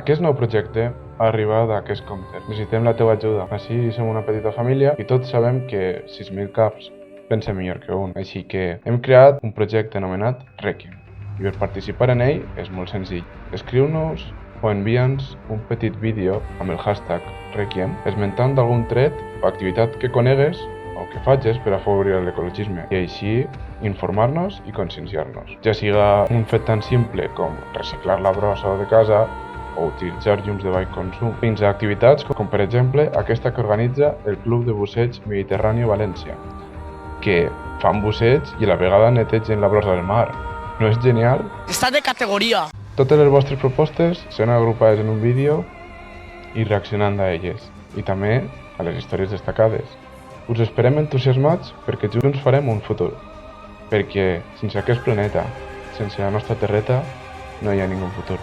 Aquest nou projecte ha arribat a aquest compte. Necessitem la teva ajuda. Així som una petita família i tots sabem que 6.000 caps pensa millor que un. Així que hem creat un projecte anomenat Requiem. I per participar en ell és molt senzill. Escriu-nos o envia'ns un petit vídeo amb el hashtag Requiem esmentant d'algun tret o activitat que conegues o que facis per afavorir l'ecologisme i així informar-nos i conscienciar-nos. Ja siga un fet tan simple com reciclar la brossa de casa o utilitzar llums de baix consum, fins a activitats com per exemple aquesta que organitza el Club de Busseig Mediterrani València, que fan busseig i a la vegada netegen la brossa del mar. No és genial? Està de categoria! Totes les vostres propostes seran agrupades en un vídeo i reaccionant a elles, i també a les històries destacades. Us esperem entusiasmats perquè junts farem un futur, perquè sense aquest planeta, sense la nostra terreta, no hi ha ningú futur.